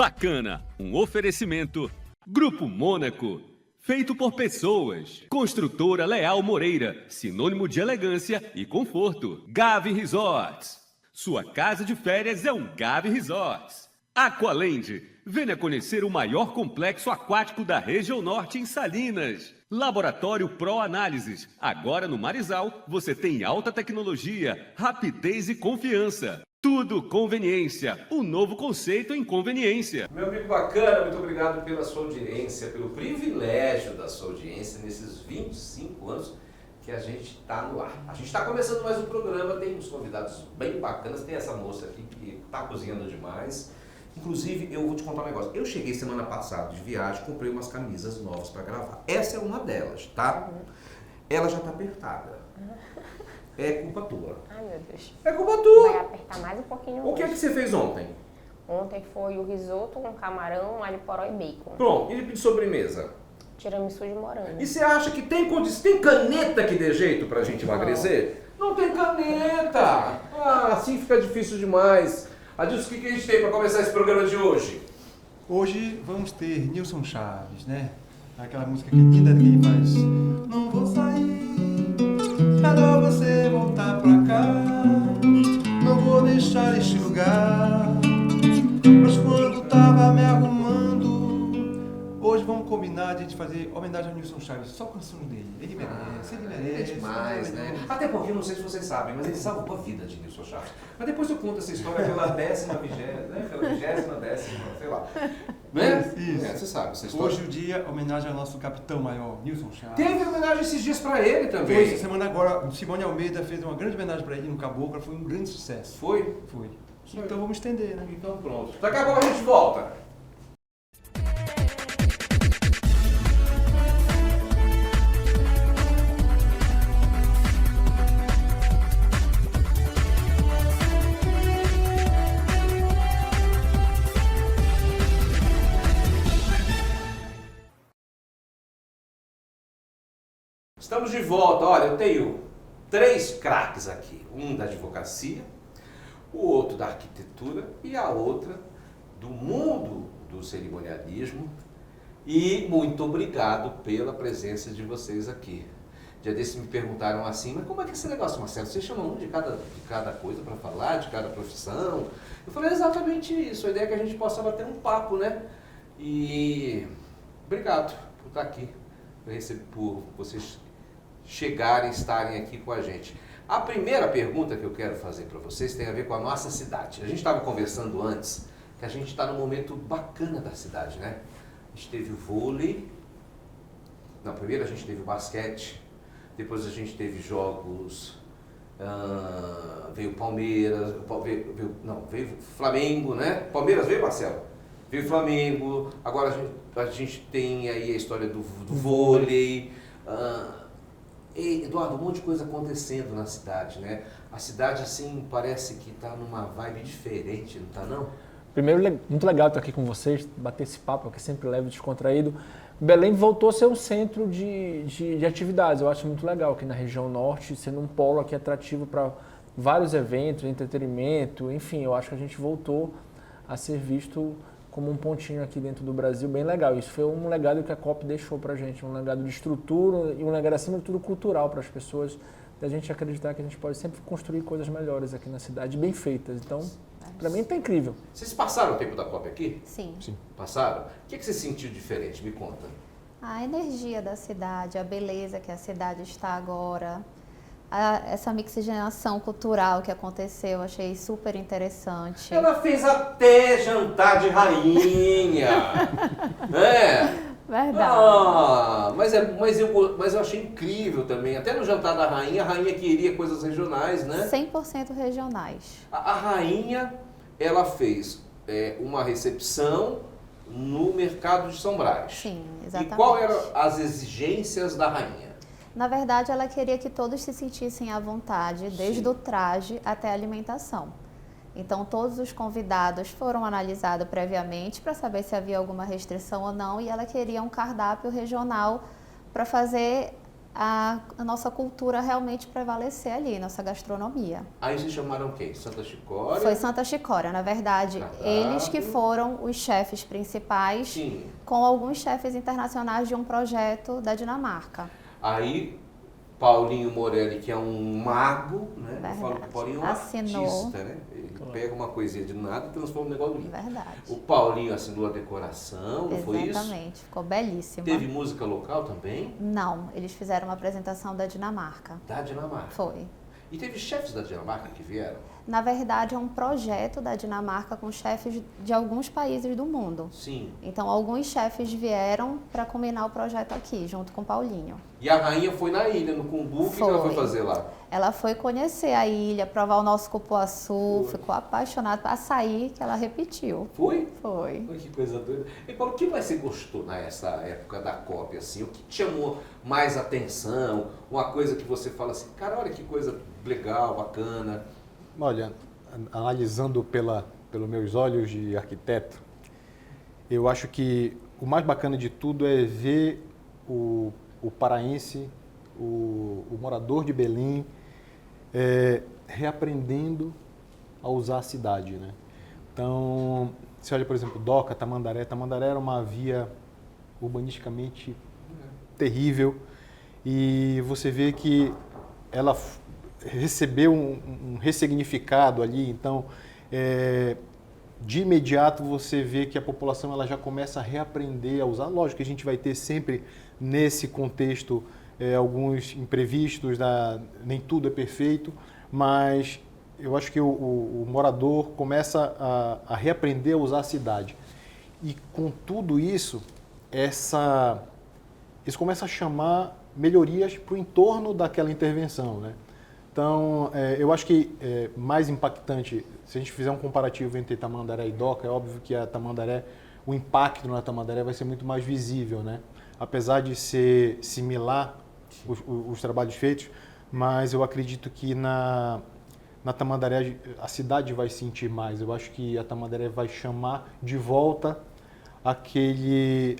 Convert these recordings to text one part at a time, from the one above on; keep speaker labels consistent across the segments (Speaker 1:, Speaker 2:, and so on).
Speaker 1: Bacana, um oferecimento. Grupo Mônaco, feito por pessoas. Construtora Leal Moreira, sinônimo de elegância e conforto. Gave Resorts, sua casa de férias é um Gave Resorts. Aqualand, venha conhecer o maior complexo aquático da região norte em Salinas. Laboratório Pro Análises, agora no Marizal você tem alta tecnologia, rapidez e confiança. Tudo conveniência, um novo conceito em conveniência.
Speaker 2: Meu amigo bacana, muito obrigado pela sua audiência, pelo privilégio da sua audiência nesses 25 anos que a gente está no ar. A gente está começando mais um programa, tem uns convidados bem bacanas, tem essa moça aqui que está cozinhando demais. Inclusive, eu vou te contar um negócio. Eu cheguei semana passada de viagem, comprei umas camisas novas para gravar. Essa é uma delas, tá? Ela já tá apertada. É culpa tua.
Speaker 3: Ai, meu Deus.
Speaker 2: É culpa tua.
Speaker 3: Vai apertar mais um pouquinho
Speaker 2: O que é que você fez ontem?
Speaker 3: Ontem foi o risoto com camarão, alho poró e bacon.
Speaker 2: Pronto, e de sobremesa?
Speaker 3: Tiramisu de morango.
Speaker 2: E você acha que tem caneta que dê jeito pra gente emagrecer? Não tem caneta! Ah, assim fica difícil demais. Adilson, o que a gente tem para começar esse programa de hoje?
Speaker 4: Hoje vamos ter Nilson Chaves, né? Aquela música que linda que ele faz. Não vou sair, melhor você voltar pra cá. Não vou deixar este lugar. Mas quando tava me arrumando, hoje vamos combinar de a gente fazer homenagem ao Nilson Chaves, só canções dele. Ele merece, ele merece.
Speaker 2: É demais, né? Até porque, não sei se vocês sabem, mas ele salvou a vida de Nilson Chaves. Mas depois eu conto essa história pela 10ª, né? Pela 20ª, sei lá. Né?
Speaker 4: Isso.
Speaker 2: Você sabe essa história.
Speaker 4: Hoje o dia, homenagem ao nosso capitão maior, Nilson Chaves.
Speaker 2: Teve homenagem esses dias pra ele também.
Speaker 4: Foi essa semana agora, Simone Almeida fez uma grande homenagem para ele no Caboclo, foi um grande sucesso.
Speaker 2: Foi?
Speaker 4: Foi. Então vamos estender, né?
Speaker 2: Então pronto. Daqui a pouco a gente volta. Estamos de volta. Olha, eu tenho 3 craques aqui. Um da advocacia, o outro da arquitetura e a outra do mundo do cerimonialismo. E muito obrigado pela presença de vocês aqui. Dia desses me perguntaram assim, mas como é que é esse negócio, Marcelo? Você chama um de cada coisa para falar, de cada profissão? Eu falei exatamente isso. A ideia é que a gente possa bater um papo, né? E obrigado por estar aqui, por vocês chegarem, estarem aqui com a gente. A primeira pergunta que eu quero fazer para vocês tem a ver com a nossa cidade. A gente estava conversando antes que a gente está num momento bacana da cidade, né? A gente teve o vôlei, não, primeiro a gente teve o basquete, depois a gente teve jogos, veio o Palmeiras, veio o Flamengo, né? Palmeiras veio, Marcelo? Veio o Flamengo, agora a gente tem aí a história do vôlei. E, Eduardo, um monte de coisa acontecendo na cidade, né? A cidade, assim, parece que está numa vibe diferente, não está, não?
Speaker 5: Primeiro, muito legal estar aqui com vocês, bater esse papo, que é sempre leve e descontraído. Belém voltou a ser um centro de atividades, eu acho muito legal aqui na região norte, sendo um polo aqui atrativo para vários eventos, entretenimento, enfim, eu acho que a gente voltou a ser visto como um pontinho aqui dentro do Brasil, bem legal. Isso foi um legado que a COP deixou para a gente, um legado de estrutura e um legado, acima de tudo, cultural para as pessoas, da gente acreditar que a gente pode sempre construir coisas melhores aqui na cidade, bem feitas. Então, para mim está incrível.
Speaker 2: Vocês passaram o tempo da COP aqui?
Speaker 6: Sim.
Speaker 2: Passaram? O que você sentiu diferente? Me conta.
Speaker 6: A energia da cidade, a beleza que a cidade está agora, essa mixigenação cultural que aconteceu, achei super interessante.
Speaker 2: Ela fez até jantar de rainha.
Speaker 6: Verdade.
Speaker 2: Ah, mas eu achei incrível também. Até no jantar da rainha, a rainha queria coisas regionais, né?
Speaker 6: 100% regionais.
Speaker 2: A rainha, ela fez uma recepção no mercado de São Brás.
Speaker 6: Sim, exatamente.
Speaker 2: E qual eram as exigências da rainha?
Speaker 6: Na verdade, ela queria que todos se sentissem à vontade, desde o traje até a alimentação. Então, todos os convidados foram analisados previamente para saber se havia alguma restrição ou não, e ela queria um cardápio regional para fazer a nossa cultura realmente prevalecer ali, nossa gastronomia.
Speaker 2: Aí vocês chamaram quem? Santa Chicória?
Speaker 6: Foi Santa Chicória, na verdade,
Speaker 2: Cardápio.
Speaker 6: eles que foram os chefes principais,
Speaker 2: Sim.
Speaker 6: com alguns chefes internacionais de um projeto da Dinamarca.
Speaker 2: Aí, Paulinho Morelli, que é um mago, né? Eu
Speaker 6: Verdade.
Speaker 2: falo que o Paulinho é um
Speaker 6: Assinou.
Speaker 2: artista, né? Ele pega uma coisinha de nada e transforma um negócio lindo.
Speaker 6: Verdade.
Speaker 2: O Paulinho assinou a decoração, não foi isso?
Speaker 6: Exatamente, ficou belíssima.
Speaker 2: Teve música local também?
Speaker 6: Não, eles fizeram uma apresentação da Dinamarca.
Speaker 2: Da Dinamarca.
Speaker 6: Foi.
Speaker 2: E teve chefes da Dinamarca que vieram?
Speaker 6: Na verdade, é um projeto da Dinamarca com chefes de alguns países do mundo.
Speaker 2: Sim.
Speaker 6: Então, alguns chefes vieram para culminar o projeto aqui, junto com o Paulinho.
Speaker 2: E a rainha foi na ilha, no Cumbu, o que ela foi fazer lá?
Speaker 6: Ela foi conhecer a ilha, provar o nosso cupuaçu, ficou apaixonada. Açaí, que ela repetiu.
Speaker 2: Foi?
Speaker 6: Foi.
Speaker 2: Olha que coisa doida. E Paulo, o que mais você gostou nessa época da COP, assim? O que te chamou mais atenção? Uma coisa que você fala assim, cara, olha que coisa legal, bacana.
Speaker 7: Olha, analisando pelos meus olhos de arquiteto, eu acho que o mais bacana de tudo é ver o paraense, o morador de Belém, reaprendendo a usar a cidade, né? Então, você olha, por exemplo, Doca, Tamandaré. Tamandaré era uma via urbanisticamente terrível e você vê que ela recebeu um ressignificado ali, então de imediato você vê que a população ela já começa a reaprender a usar. Lógico que a gente vai ter sempre nesse contexto alguns imprevistos, nem tudo é perfeito, mas eu acho que o morador começa a reaprender a usar a cidade. E com tudo isso, isso começa a chamar melhorias para o entorno daquela intervenção, né? Então, eu acho que mais impactante, se a gente fizer um comparativo entre Tamandaré e Doca, é óbvio que a Tamandaré, o impacto na Tamandaré vai ser muito mais visível, né? Apesar de ser similar os trabalhos feitos, mas eu acredito que na Tamandaré a cidade vai sentir mais. Eu acho que a Tamandaré vai chamar de volta aquele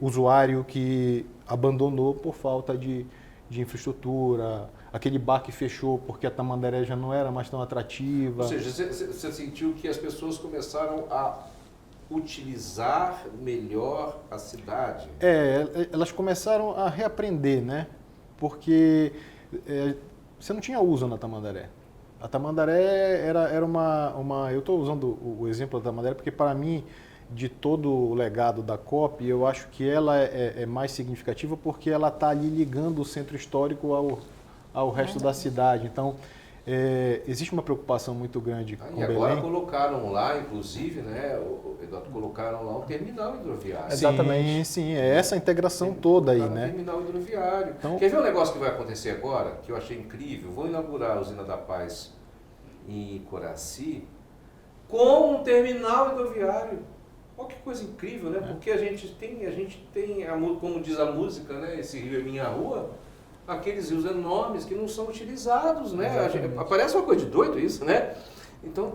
Speaker 7: usuário que abandonou por falta de infraestrutura, aquele bar que fechou porque a Tamandaré já não era mais tão atrativa.
Speaker 2: Ou seja, você sentiu que as pessoas começaram a utilizar melhor a cidade?
Speaker 7: Elas começaram a reaprender, né? Porque você não tinha uso na Tamandaré. A Tamandaré era uma... Eu estou usando o exemplo da Tamandaré porque, para mim, de todo o legado da COP, eu acho que ela é mais significativa porque ela está ali ligando o centro histórico ao resto da cidade. Então, existe uma preocupação muito grande com Belém.
Speaker 2: E agora colocaram lá, inclusive, né, Eduardo, colocaram lá um terminal hidroviário.
Speaker 5: Exatamente.
Speaker 7: Sim, é essa integração toda aí, né?
Speaker 2: Terminal hidroviário.
Speaker 7: Então,
Speaker 2: quer ver um negócio que vai acontecer agora, que eu achei incrível? Vou inaugurar a Usina da Paz em Coraci com um terminal hidroviário. Olha que coisa incrível, né? Porque a gente tem como diz a música, né? Esse rio é minha rua, aqueles rios enormes que não são utilizados, né? Parece uma coisa de doido isso, né? Então,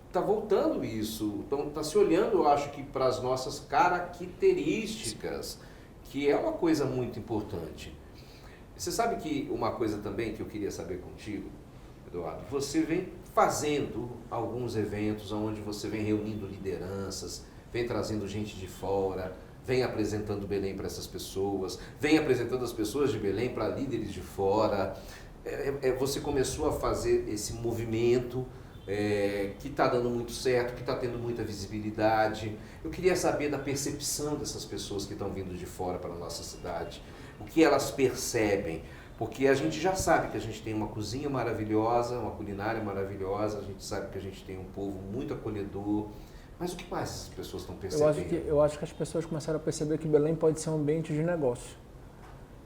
Speaker 2: está voltando isso. Então, está se olhando, eu acho que para as nossas características, que é uma coisa muito importante. Você sabe que uma coisa também que eu queria saber contigo, Eduardo, você vem fazendo alguns eventos onde você vem reunindo lideranças, vem trazendo gente de fora, vem apresentando Belém para essas pessoas, vem apresentando as pessoas de Belém para líderes de fora. Você começou a fazer esse movimento que está dando muito certo, que está tendo muita visibilidade. Eu queria saber da percepção dessas pessoas que estão vindo de fora para a nossa cidade, o que elas percebem, porque a gente já sabe que a gente tem uma cozinha maravilhosa, uma culinária maravilhosa, a gente sabe que a gente tem um povo muito acolhedor. Mas o que mais as pessoas estão percebendo?
Speaker 5: Eu acho que as pessoas começaram a perceber que Belém pode ser um ambiente de negócio,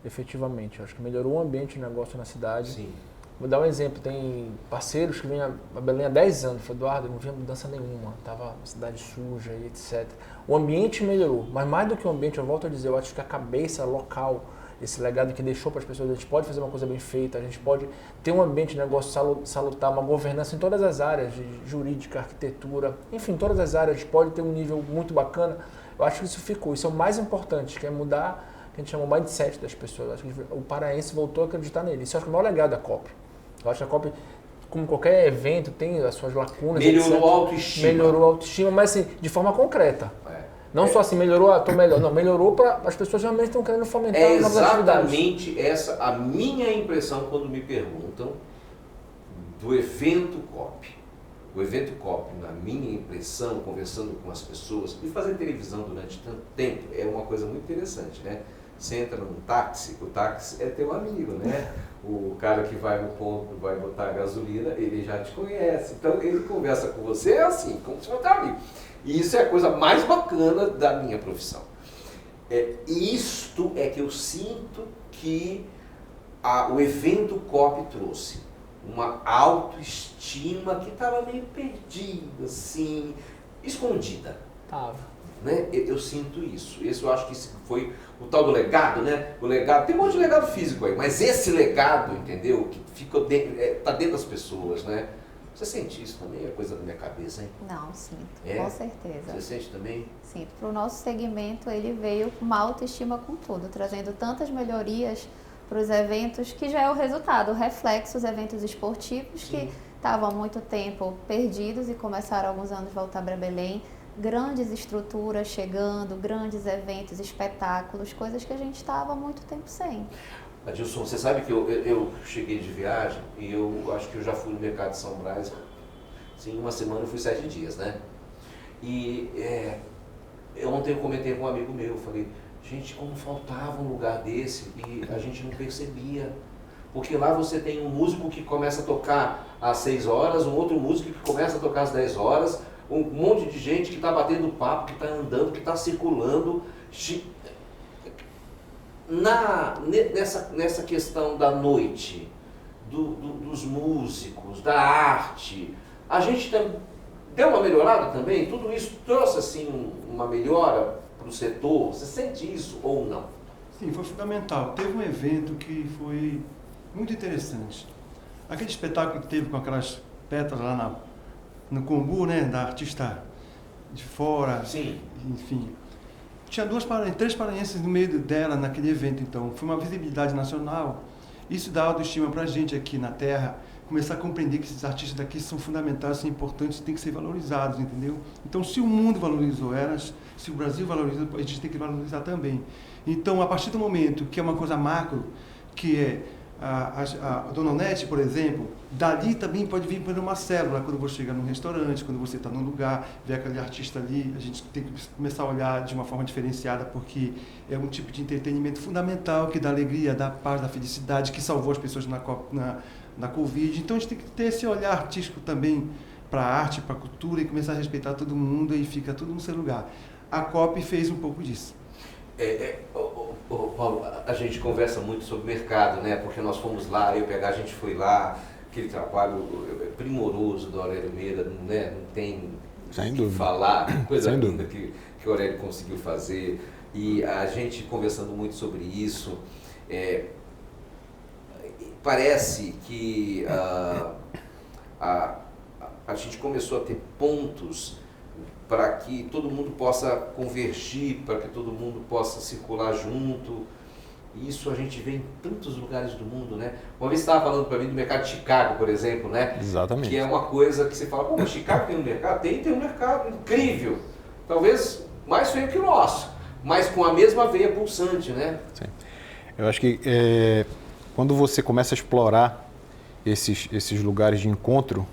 Speaker 5: efetivamente. Eu acho que melhorou o ambiente de negócio na cidade.
Speaker 2: Sim.
Speaker 5: Vou dar um exemplo, tem parceiros que vêm a Belém há 10 anos. Falei, Eduardo, não vinha mudança nenhuma, estava uma cidade suja e etc. O ambiente melhorou, mas mais do que o ambiente, eu volto a dizer, eu acho que a cabeça local, esse legado que deixou para as pessoas, a gente pode fazer uma coisa bem feita, a gente pode ter um ambiente de negócio salutar, uma governança em todas as áreas, de jurídica, arquitetura, enfim, todas as áreas, a gente pode ter um nível muito bacana. Eu acho que isso ficou, isso é o mais importante, que é mudar, que a gente chama o mindset das pessoas. Acho que o paraense voltou a acreditar nele. Isso eu acho que é o maior legado da COP. Eu acho que a COP, como qualquer evento, tem as suas lacunas.
Speaker 2: Melhorou
Speaker 5: etc.
Speaker 2: a autoestima.
Speaker 5: Melhorou a autoestima, mas assim, de forma concreta. Não só assim, melhorou, tô melhor. Não, melhorou para as pessoas realmente estão querendo fomentar novas atividades.
Speaker 2: É exatamente essa a minha impressão quando me perguntam do evento COP. O evento COP, na minha impressão, conversando com as pessoas, e fazer televisão durante tanto tempo é uma coisa muito interessante, né? Você entra num táxi, o táxi é teu amigo, né? O cara que vai no ponto, vai botar gasolina, ele já te conhece. Então ele conversa com você assim, como se fosse amigo. E isso é a coisa mais bacana da minha profissão. Isto é que eu sinto que o evento COP trouxe. Uma autoestima que estava meio perdida, assim, escondida.
Speaker 5: Tava.
Speaker 2: Né? Eu sinto isso. Eu acho que isso foi o tal do legado, né? O legado, tem um monte de legado físico aí, mas esse legado, entendeu? Que fica tá dentro das pessoas, né? Você sente isso também? É coisa da minha cabeça, hein?
Speaker 6: Não, sinto, com certeza.
Speaker 2: Você sente também?
Speaker 6: Sinto. Para o nosso segmento, ele veio com uma autoestima com tudo, trazendo tantas melhorias para os eventos, que já é o resultado, o reflexo, os eventos esportivos que estavam há muito tempo perdidos e começaram há alguns anos a voltar para Belém. Grandes estruturas chegando, grandes eventos, espetáculos, coisas que a gente estava há muito tempo sem.
Speaker 2: Adilson, você sabe que eu cheguei de viagem e eu acho que eu já fui no mercado de São Brás, assim, uma semana eu fui 7 dias, né? E ontem eu comentei com um amigo meu, eu falei, gente, como faltava um lugar desse e a gente não percebia. Porque lá você tem um músico que começa a tocar às 6 horas, um outro músico que começa a tocar às 10 horas, um monte de gente que está batendo papo, que está andando, que está circulando. Nessa questão da noite, dos músicos, da arte, a gente deu uma melhorada também? Tudo isso trouxe assim uma melhora para o setor? Você sente isso ou não?
Speaker 4: Sim, foi fundamental. Teve um evento que foi muito interessante. Aquele espetáculo que teve com aquelas pétalas lá no Combu, né, da artista de fora.
Speaker 2: Sim.
Speaker 4: Enfim. Tinha 3 paraenses no meio dela naquele evento, então. Foi uma visibilidade nacional. Isso dá autoestima pra gente aqui na terra, começar a compreender que esses artistas daqui são fundamentais, são importantes, têm que ser valorizados, entendeu? Então, se o mundo valorizou elas, se o Brasil valoriza, a gente tem que valorizar também. Então, a partir do momento que é uma coisa macro, que é a Dona Onete, por exemplo, dali também pode vir para uma célula, quando você chega num restaurante, quando você está num lugar, vê aquele artista ali, a gente tem que começar a olhar de uma forma diferenciada, porque é um tipo de entretenimento fundamental, que dá alegria, dá paz, dá felicidade, que salvou as pessoas na Covid. Então a gente tem que ter esse olhar artístico também para a arte, para a cultura, e começar a respeitar todo mundo, e fica tudo no seu lugar. A COP fez um pouco disso.
Speaker 2: Paulo, a gente conversa muito sobre mercado, né? Porque nós fomos lá, a gente foi lá, aquele trabalho primoroso do Aurélio Meira, né? Não tem
Speaker 7: Sem
Speaker 2: o que
Speaker 7: dúvida.
Speaker 2: falar, coisa
Speaker 7: Sem
Speaker 2: linda que o Aurélio conseguiu fazer. E a gente conversando muito sobre isso, parece que a gente começou a ter pontos para que todo mundo possa convergir, para que todo mundo possa circular junto. Isso a gente vê em tantos lugares do mundo, né? Uma vez você estava falando para mim do mercado de Chicago, por exemplo, né?
Speaker 7: Exatamente.
Speaker 2: Que é uma coisa que você fala, pô, mas Chicago tem um mercado? Tem um mercado incrível. Talvez mais feio que o nosso, mas com a mesma veia pulsante, né?
Speaker 7: Sim. Eu acho que quando você começa a explorar esses lugares de encontro,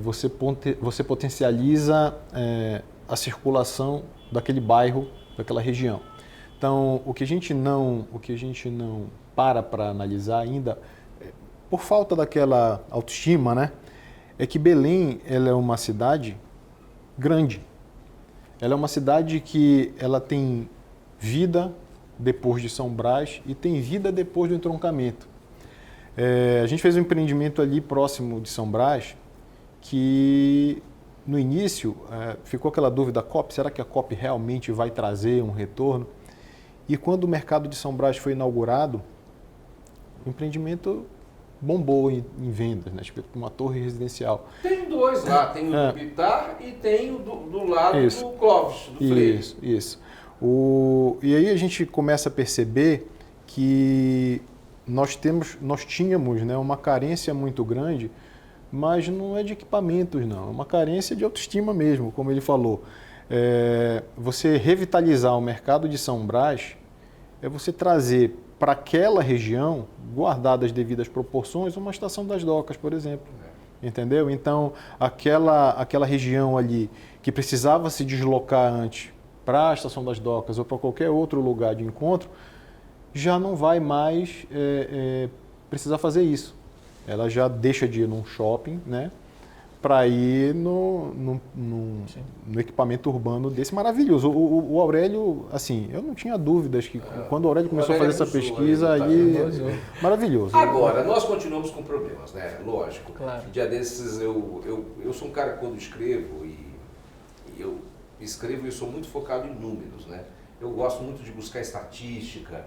Speaker 7: você potencializa a circulação daquele bairro, daquela região. Então, o que a gente não para analisar ainda, por falta daquela autoestima, né, é que Belém ela é uma cidade grande. Ela é uma cidade que ela tem vida depois de São Brás e tem vida depois do entroncamento. A gente fez um empreendimento ali próximo de São Brás, que no início ficou aquela dúvida, será que a COP realmente vai trazer um retorno? E quando o mercado de São Brás foi inaugurado, o empreendimento bombou em vendas, né? Tipo, uma torre residencial.
Speaker 2: Tem 2 lá, tem o do Pitar e tem o do lado do Clóvis, do Freire.
Speaker 7: Isso. E aí a gente começa a perceber que nós tínhamos, né, uma carência muito grande, mas não é de equipamentos, não. É uma carência de autoestima mesmo, como ele falou. Você revitalizar o mercado de São Brás é você trazer para aquela região, guardadas as devidas proporções, uma estação das docas, por exemplo. Entendeu? Então, aquela região ali que precisava se deslocar antes para a estação das docas ou para qualquer outro lugar de encontro, já não vai mais precisar fazer isso. Ela já deixa de ir num shopping, né, para ir no equipamento urbano desse maravilhoso. O Aurélio, assim, eu não tinha dúvidas que quando o Aurélio começou a fazer essa pesquisa, aí maravilhoso.
Speaker 2: Agora, nós continuamos com problemas, né? Lógico.
Speaker 5: Claro.
Speaker 2: Dia desses, eu sou um cara que quando escrevo, e eu escrevo e sou muito focado em números, né? Eu gosto muito de buscar estatística,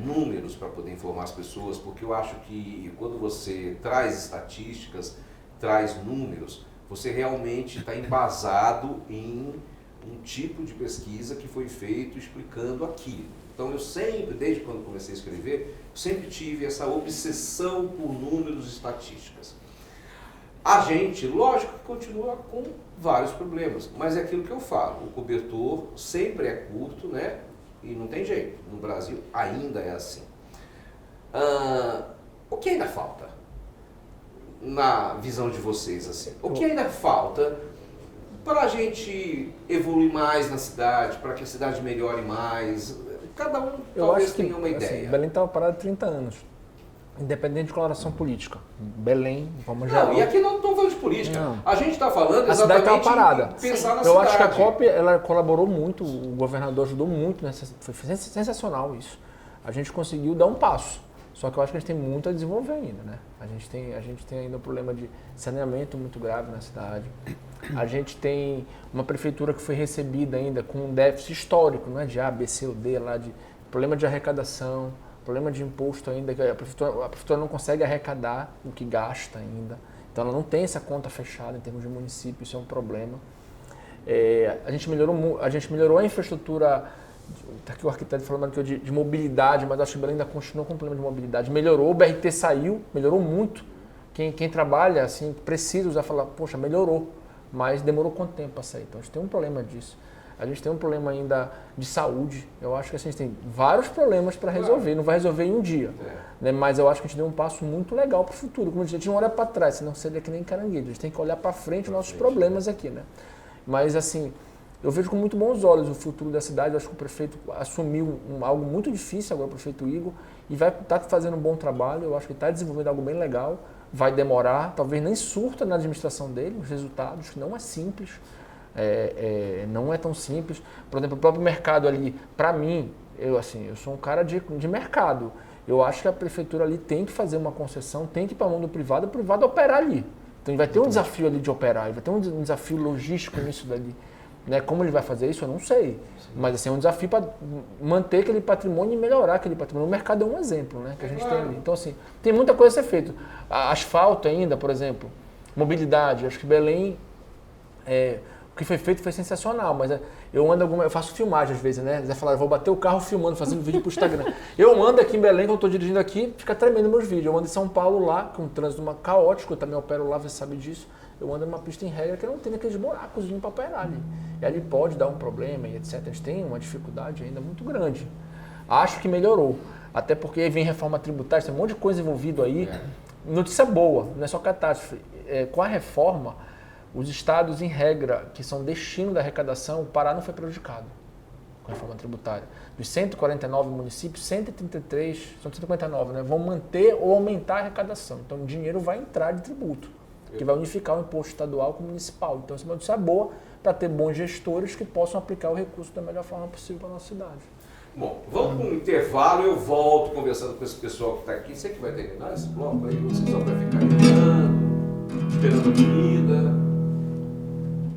Speaker 2: números para poder informar as pessoas, porque eu acho que quando você traz estatísticas, traz números, você realmente está embasado em um tipo de pesquisa que foi feito explicando aquilo. Então eu sempre, desde quando comecei a escrever, sempre tive essa obsessão por números e estatísticas. A gente, lógico que continua com vários problemas, mas é aquilo que eu falo, o cobertor sempre é curto, né? E não tem jeito, no Brasil ainda é assim. O que ainda falta? Na visão de vocês, assim, o que ainda falta para a gente evoluir mais na cidade, para que a cidade melhore mais? Cada um talvez tenha uma ideia.
Speaker 5: Assim, Belém estava parado há 30 anos, independente de coloração política. Belém, vamos geral.
Speaker 2: Não, e aqui não estamos falando de política.
Speaker 5: Não.
Speaker 2: A gente está falando
Speaker 5: A cidade
Speaker 2: exatamente
Speaker 5: estava parada.
Speaker 2: em pensar na
Speaker 5: Eu
Speaker 2: cidade.
Speaker 5: acho que a COP ela colaborou muito, o governador ajudou muito, foi sensacional isso. A gente conseguiu dar um passo. Só que eu acho que a gente tem muito a desenvolver ainda, né? A gente tem ainda um problema de saneamento muito grave na cidade. A gente tem uma prefeitura que foi recebida ainda com um déficit histórico, não é de A, B, C ou D, lá de problema de arrecadação, problema de imposto ainda, que a prefeitura não consegue arrecadar o que gasta ainda. Então ela não tem essa conta fechada em termos de município, isso é um problema. A gente melhorou a infraestrutura. Está aqui o arquiteto falando aqui de mobilidade, mas acho que Belém ainda continua com um problema de mobilidade. Melhorou, o BRT saiu, melhorou muito. Quem trabalha assim, precisa usar, falar, poxa, melhorou, mas demorou quanto tempo para sair? Então a gente tem um problema disso. A gente tem um problema ainda de saúde. Eu acho que a gente tem vários problemas para resolver, não vai resolver em um dia. Né? Mas eu acho que a gente deu um passo muito legal para o futuro. Como a gente não olha para trás, senão seria que nem caranguejo. A gente tem que olhar para frente os nossos problemas aqui. Né? Mas assim, eu vejo com muito bons olhos o futuro da cidade. Eu acho que o prefeito assumiu algo muito difícil agora, o prefeito Igor, e vai estar fazendo um bom trabalho. Eu acho que está desenvolvendo algo bem legal. Vai demorar, talvez nem surta na administração dele, os resultados, que não é simples, não é tão simples. Por exemplo, o próprio mercado ali, para mim, eu sou um cara de mercado. Eu acho que a prefeitura ali tem que fazer uma concessão, tem que ir para a mão do privado, o privado operar ali. Então ele vai ter um desafio ali de operar, ele vai ter um desafio logístico nisso dali. Né? Como ele vai fazer isso, eu não sei. Mas assim, é um desafio para manter aquele patrimônio e melhorar aquele patrimônio. O mercado é um exemplo, né, que a gente tem ali. Então, assim, tem muita coisa a ser feita. Asfalto ainda, por exemplo, mobilidade. Acho que Belém, o que foi feito foi sensacional, mas eu faço filmagem às vezes, né? Zé fala, eu vou bater o carro filmando, fazendo vídeo para o Instagram. Eu ando aqui em Belém, quando eu estou dirigindo aqui, fica tremendo meus vídeos. Eu ando em São Paulo lá, com um trânsito caótico, eu também opero lá, você sabe disso. Eu ando numa pista em regra que não tem aqueles buracos para operar ali. E ali pode dar um problema e etc. A gente tem uma dificuldade ainda muito grande. Acho que melhorou. Até porque vem reforma tributária, tem um monte de coisa envolvido aí. Notícia boa, não é só catástrofe. Com a reforma, os estados em regra, que são destino da arrecadação, o Pará não foi prejudicado com a reforma tributária. Dos 149 municípios, 133, são 159, né, vão manter ou aumentar a arrecadação. Então o dinheiro vai entrar de tributo, que vai unificar o imposto estadual com o municipal. Então, isso é uma notícia boa para ter bons gestores que possam aplicar o recurso da melhor forma possível para a nossa cidade.
Speaker 2: Bom, vamos para um intervalo, eu volto conversando com esse pessoal que está aqui. Você que vai terminar esse bloco aí, você só vai ficar esperando a comida.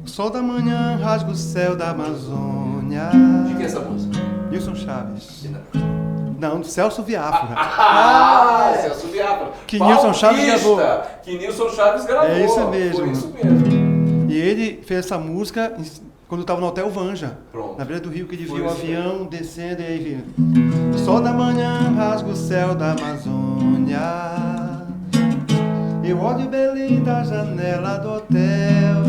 Speaker 4: O sol da manhã rasga o céu da Amazônia.
Speaker 2: De que é essa música?
Speaker 4: Nilson Chaves.
Speaker 2: Não.
Speaker 4: Não, do Celso Viáfora.
Speaker 2: Celso Viáfora.
Speaker 4: Que Nilson Chaves gravou.
Speaker 2: Que Nilson Chaves gravou.
Speaker 4: É isso mesmo.
Speaker 2: Foi isso mesmo.
Speaker 4: E ele fez essa música Quando eu estava no Hotel Vanja,
Speaker 2: Pronto.
Speaker 4: na beira do rio, que ele
Speaker 2: Foi
Speaker 4: viu o
Speaker 2: isso aí.
Speaker 4: avião descendo e aí vinha. O sol da manhã rasga o céu da Amazônia. Eu olho Belém da janela do hotel.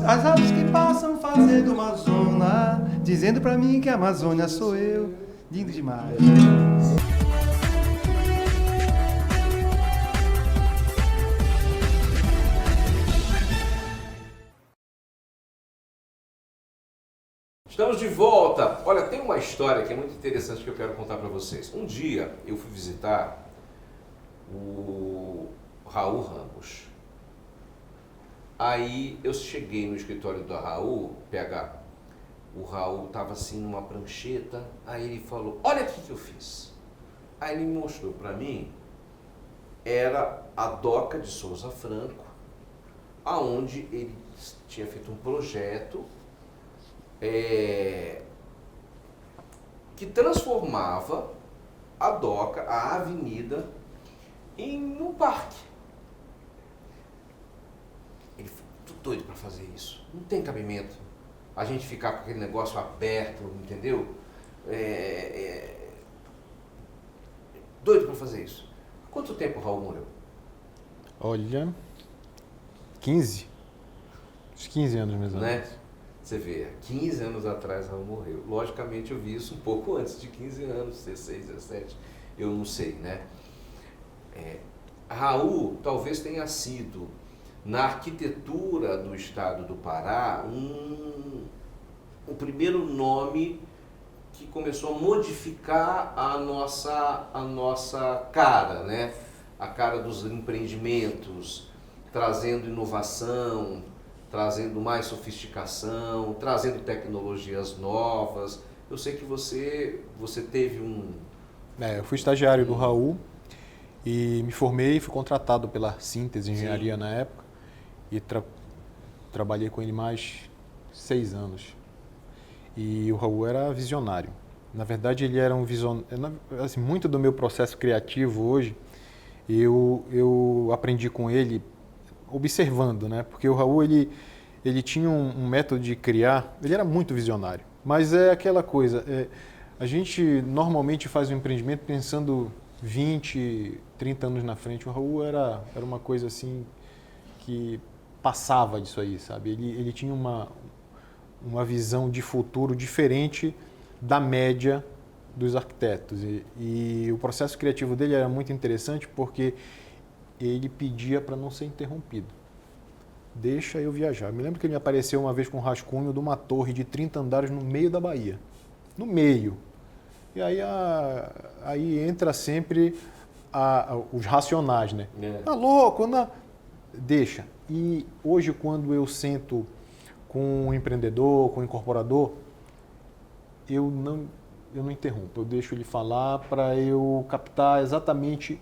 Speaker 4: As aves que passam fazendo uma zona, dizendo pra mim que a Amazônia sou eu. Lindo demais.
Speaker 2: Estamos de volta. Olha, tem uma história que é muito interessante que eu quero contar para vocês. Um dia eu fui visitar o Raul Ramos. Aí eu cheguei no escritório do Raul, PH. O Raul estava assim numa prancheta. Aí ele falou: olha o que eu fiz. Aí ele mostrou para mim. Era a Doca de Souza Franco, aonde ele tinha feito um projeto que transformava a Doca, a avenida, em um parque. Ele ficou muito doido para fazer isso. Não tem cabimento a gente ficar com aquele negócio aberto, entendeu? Doido para fazer isso. Quanto tempo o Raul morreu?
Speaker 7: Olha, 15. Uns 15 anos mesmo.
Speaker 2: Né? Você vê, 15 anos atrás Raul morreu. Logicamente eu vi isso um pouco antes de 15 anos, 16, 17, eu não sei, né? Raul talvez tenha sido, na arquitetura do estado do Pará, o primeiro nome que começou a modificar a nossa cara, né? A cara dos empreendimentos, trazendo inovação, trazendo mais sofisticação, trazendo tecnologias novas. Eu sei que você teve
Speaker 7: eu fui estagiário do Raul e me formei e fui contratado pela Síntese Engenharia na época e trabalhei com ele mais 6 anos. E o Raul era visionário. Na verdade, ele era um visionário. Assim, muito do meu processo criativo hoje, eu aprendi com ele observando, né? Porque o Raul, ele tinha um método de criar, ele era muito visionário. Mas é aquela coisa, a gente normalmente faz um empreendimento pensando 20, 30 anos na frente. O Raul era uma coisa assim que passava disso aí, sabe? Ele tinha uma visão de futuro diferente da média dos arquitetos. E o processo criativo dele era muito interessante porque ele pedia para não ser interrompido. Deixa eu viajar. Eu me lembro que ele me apareceu uma vez com um rascunho de uma torre de 30 andares no meio da Bahia. No meio. E aí entra sempre os racionais, né? Tá louco? Não. Deixa. E hoje, quando eu sento com um empreendedor, com um incorporador, eu não interrompo. Eu deixo ele falar para eu captar exatamente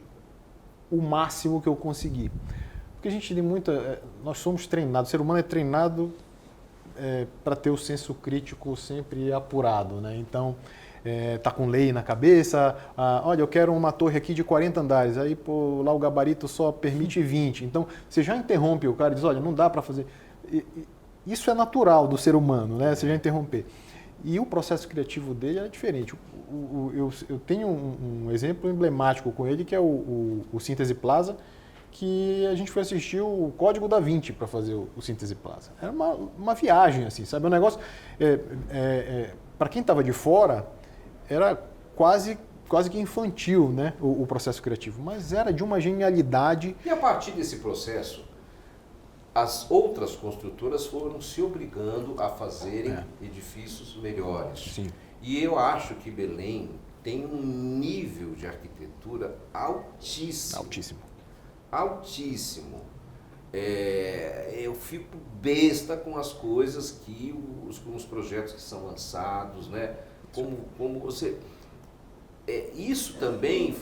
Speaker 7: o máximo que eu conseguir. Porque a gente tem nós somos treinados, o ser humano é treinado para ter o senso crítico sempre apurado, né? Então, tá com lei na cabeça, olha, eu quero uma torre aqui de 40 andares, aí pô, lá o gabarito só permite 20. Então, você já interrompe o cara e diz, olha, não dá para fazer. Isso é natural do ser humano, né? Você já interromper. E o processo criativo dele é diferente. Eu tenho um exemplo emblemático com ele, que é o Síntese Plaza, que a gente foi assistir o Código da Vinci para fazer o Síntese Plaza. Era uma viagem, assim, sabe? Um negócio, para quem estava de fora, era quase que infantil, né? O processo criativo, mas era de uma genialidade.
Speaker 2: E a partir desse processo, as outras construtoras foram se obrigando a fazerem edifícios melhores.
Speaker 7: Sim.
Speaker 2: E eu acho que Belém tem um nível de arquitetura altíssimo.
Speaker 7: Altíssimo.
Speaker 2: Altíssimo. Eu fico besta com as coisas com os projetos que são lançados, né? Como você... isso também